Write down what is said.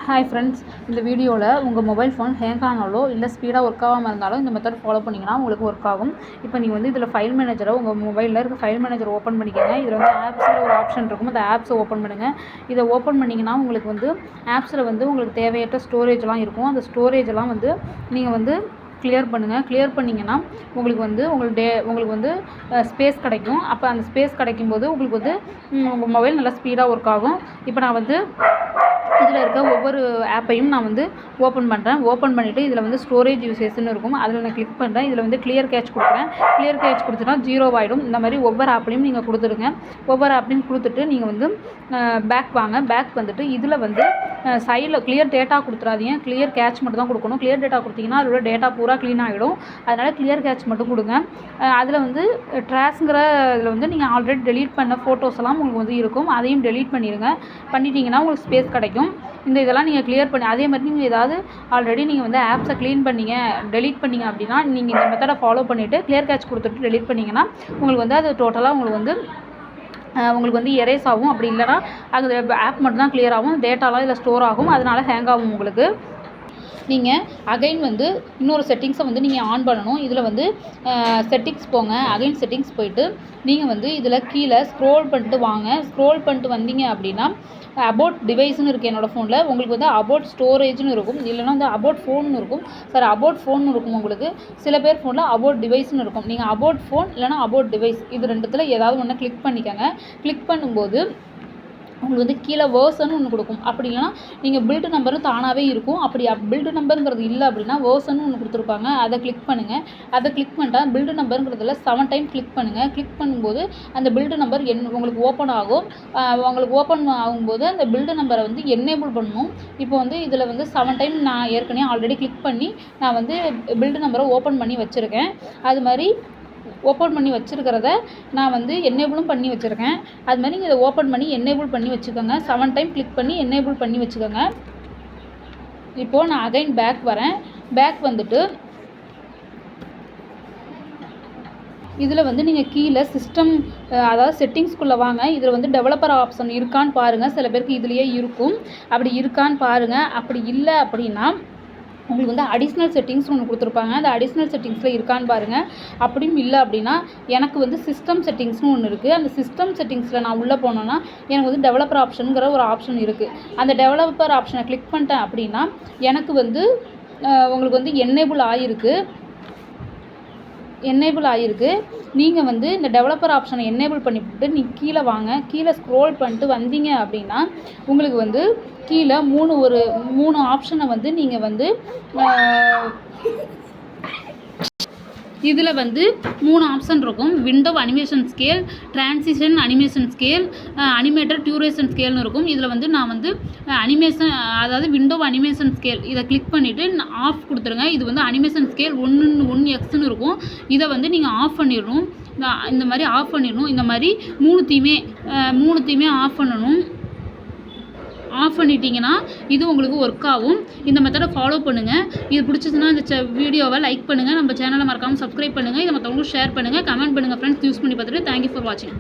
Hi friends, இந்த வீடியோவில் உங்கள் மொபைல் ஃபோன் ஹேங் ஆனாலோ இல்லை ஸ்பீடாக ஒர்க் ஆகாமல் இருந்தாலும் இந்த மெத்தட் ஃபாலோ பண்ணிங்கன்னா உங்களுக்கு ஒர்க் ஆகும். இப்போ நீங்கள் வந்து இதில் ஃபைல் மேனேஜரை உங்கள் மொபைலில் இருக்க ஃபைல் மேனேஜர் ஓப்பன் பண்ணிக்கோங்க. இதில் வந்து ஆப்ஸில் ஒரு ஆப்ஷன் இருக்கும், அந்த ஆப்ஸை ஓப்பன் பண்ணுங்கள். இதை ஓப்பன் பண்ணிங்கன்னா உங்களுக்கு வந்து ஆப்ஸில் வந்து உங்களுக்கு தேவையற்ற ஸ்டோரேஜ்லாம் இருக்கும். அந்த ஸ்டோரேஜெல்லாம் வந்து நீங்கள் வந்து கிளியர் பண்ணுங்கள். கிளியர் பண்ணிங்கன்னா உங்களுக்கு வந்து உங்களுக்கு வந்து ஸ்பேஸ் கிடைக்கும். அப்போ அந்த ஸ்பேஸ் கிடைக்கும்போது உங்களுக்கு வந்து உங்கள் மொபைல் நல்லா ஸ்பீடாக ஒர்க் ஆகும். இப்போ நான் வந்து இதில் இருக்க ஒவ்வொரு ஆப்பையும் நான் வந்து ஓப்பன் பண்ணுறேன். ஓப்பன் பண்ணிவிட்டு இதில் வந்து ஸ்டோரேஜ் யூசேஜ்னு இருக்கும், அதில் நான் கிளிக் பண்ணுறேன். இதில் வந்து கிளியர் கேட்ச் கொடுக்குறேன். கிளியர் கேட்ச் கொடுத்துட்டா 0 ஆகிடும். இந்த மாதிரி ஒவ்வொரு ஆப்லையும் நீங்கள் கொடுத்துருங்க. ஒவ்வொரு ஆப்லையும் கொடுத்துட்டு நீங்கள் வந்து பேக் வாங்க. பேக் வந்துட்டு இதில் வந்து சைடில் கிளியர் டேட்டா கொடுத்துறாதீங்க, கிளியர் கேட்ச் மட்டும் தான் கொடுக்கணும். கிளியர் டேட்டா கொடுத்தீங்கன்னா அதோட டேட்டா பூரா க்ளீன் ஆகிடும். அதனால் கிளியர் கேட்ச் மட்டும் கொடுங்க. அதில் வந்து ட்ராஷ்ங்கிற இதில் வந்து நீங்கள் ஆல்ரெடி டெலீட் பண்ண ஃபோட்டோஸ் எல்லாம் உங்களுக்கு வந்து இருக்கும், அதையும் டெலீட் பண்ணிடுங்க. பண்ணிட்டீங்கன்னா உங்களுக்கு ஸ்பேஸ் கிடைக்கும். இந்த இதெல்லாம் நீங்கள் கிளியர் பண்ணி அதே மாதிரி நீங்கள் ஏதாவது ஆல்ரெடி நீங்கள் வந்து ஆப்ஸை க்ளீன் பண்ணீங்க, டெலீட் பண்ணிங்க அப்படின்னா நீங்கள் இந்த மெத்தடை ஃபாலோ பண்ணிவிட்டு கிளியர் கேட்ச் கொடுத்துட்டு டெலீட் பண்ணிங்கன்னா உங்களுக்கு வந்து அது டோட்டலாக உங்களுக்கு வந்து எரேஸ் ஆகும். அப்படி இல்லைனா அது ஆப் மட்டும் தான் கிளியர் ஆகும், டேட்டாலாம் இதில் ஸ்டோர் ஆகும், அதனால் ஹேங் ஆகும். உங்களுக்கு நீங்கள் அகைன் வந்து இன்னொரு செட்டிங்ஸை வந்து நீங்கள் ஆன் பண்ணணும். இதில் வந்து செட்டிங்ஸ் போங்க. அகைன் செட்டிங்ஸ் போயிட்டு நீங்கள் வந்து இதில் கீழே ஸ்க்ரோல் பண்ணிட்டு வாங்க. ஸ்க்ரோல் பண்ணிட்டு வந்தீங்க அப்படின்னா அபவுட் டிவைஸ்னு இருக்குது என்னோடய ஃபோனில். உங்களுக்கு வந்து அபவுட் ஸ்டோரேஜ்னு இருக்கும், இல்லைனா வந்து அபவுட் ஃபோன் இருக்கும். சார் அபவுட் ஃபோன் இருக்கும் உங்களுக்கு. சில பேர் ஃபோனில் அபவுட் டிவைஸ்னு இருக்கும். நீங்கள் அபவுட் ஃபோன் இல்லைனா அபவுட் டிவைஸ் இது ரெண்டுத்தில் ஏதாவது ஒன்று கிளிக் பண்ணிக்கோங்க. கிளிக் பண்ணும்போது உங்களுக்கு வந்து கீழே வேர்ஷன் ஒன்று கொடுக்கும். அப்படி இல்லைனா நீங்கள் பில்டு நம்பரும் தானாகவே இருக்கும். அப்படி பில்டு நம்பருங்கிறது இல்லை அப்படின்னா வேர்ஷன் ஒன்று கொடுத்துருப்பாங்க, அதை கிளிக் பண்ணுங்கள். அதை கிளிக் பண்ணிட்டா பில்டு நம்பருங்கிறதுல 7 டைம் கிளிக் பண்ணுங்கள். கிளிக் பண்ணும்போது அந்த பில்டு நம்பர் உங்களுக்கு ஓப்பன் ஆகும். உங்களுக்கு ஓப்பன் ஆகும்போது அந்த பில்டு நம்பரை வந்து என்னேபிள் பண்ணணும். இப்போ வந்து இதில் வந்து 7 டைம் நான் ஏற்கனவே ஆல்ரெடி கிளிக் பண்ணி நான் வந்து பில்டு நம்பரை ஓப்பன் பண்ணி வச்சுருக்கேன். அது மாதிரி ஓப்பன் பண்ணி வச்சுருக்கிறத நான் வந்து என்னேபிளும் பண்ணி வச்சுருக்கேன். அது மாதிரி நீங்கள் இதை ஓப்பன் பண்ணி என்னேபிள் பண்ணி வச்சுக்கோங்க. 7 டைம் கிளிக் பண்ணி என்னேபிள் பண்ணி வச்சுக்கோங்க. இப்போது நான் அகைன் பேக் வரேன். பேக் வந்துட்டு இதில் வந்து நீங்கள் கீழே சிஸ்டம் அதாவது செட்டிங்ஸ்குள்ளே வாங்க. இதில் வந்து டெவலப்பர் ஆப்ஷன் இருக்கான்னு பாருங்கள். சில பேருக்கு இதுலேயே இருக்கும், அப்படி இருக்கான்னு பாருங்கள். அப்படி இல்லை அப்படின்னா உங்களுக்கு வந்து அடிஷ்னல் செட்டிங்ஸ் ஒன்று கொடுத்துருப்பாங்க, அந்த அடிஷ்னல் செட்டிங்ஸில் இருக்கான்னு பாருங்கள். அப்படியும் இல்லை அப்படின்னா எனக்கு வந்து சிஸ்டம் செட்டிங்ஸ்னு ஒன்று இருக்குது. அந்த சிஸ்டம் செட்டிங்ஸில் நான் உள்ளே போனோன்னா எனக்கு வந்து டெவலப்பர் ஆப்ஷனுங்கிற ஒரு ஆப்ஷன் இருக்குது. அந்த டெவலப்பர் ஆப்ஷனை கிளிக் பண்ணிட்டேன் அப்படின்னா எனக்கு வந்து உங்களுக்கு வந்து என்னேபிள் ஆகிருக்கு. நீங்கள் வந்து இந்த டெவலப்பர் ஆப்ஷனை என்னேபிள் பண்ணிவிட்டு நீங்கள் கீழே வாங்க. கீழே ஸ்க்ரோல் பண்ணிட்டு வந்தீங்க அப்படின்னா உங்களுக்கு வந்து கீழே 3 ஆப்ஷனை வந்து நீங்கள் வந்து இதில் வந்து 3 ஆப்ஷன் இருக்கும். Window animation scale, transition animation scale, animator duration ஸ்கேல்னு இருக்கும். இதில் வந்து நான் வந்து அனிமேஷன் அதாவது விண்டோ அனிமேஷன் ஸ்கேல் இதை கிளிக் பண்ணிவிட்டு ஆஃப் கொடுத்துருங்க. இது வந்து அனிமேஷன் ஸ்கேல் 1x இருக்கும். இதை வந்து நீங்கள் ஆஃப் பண்ணிடணும். இந்த மாதிரி ஆஃப் பண்ணிடணும். இந்த மாதிரி மூணுத்தையுமே ஆஃப் பண்ணணும். ஆஃப் பண்ணிட்டீங்கன்னா இது உங்களுக்கு ஒர்க் ஆகும். இந்த மெத்தடை ஃபாலோ பண்ணுங்கள். இது பிடிச்சதுன்னா இந்த வீடியோவை லைக் பண்ணுங்கள். நம்ம சேனலை மறக்காமல் சப்ஸ்கிரைப் பண்ணுங்கள். இதை மற்றவங்களும் ஷேர் பண்ணுங்கள், கமெண்ட் பண்ணுங்கள். ஃப்ரெண்ட்ஸ் யூஸ் பண்ணி பார்த்துட்டு தேங்க்யூ ஃபார் வாட்சிங்.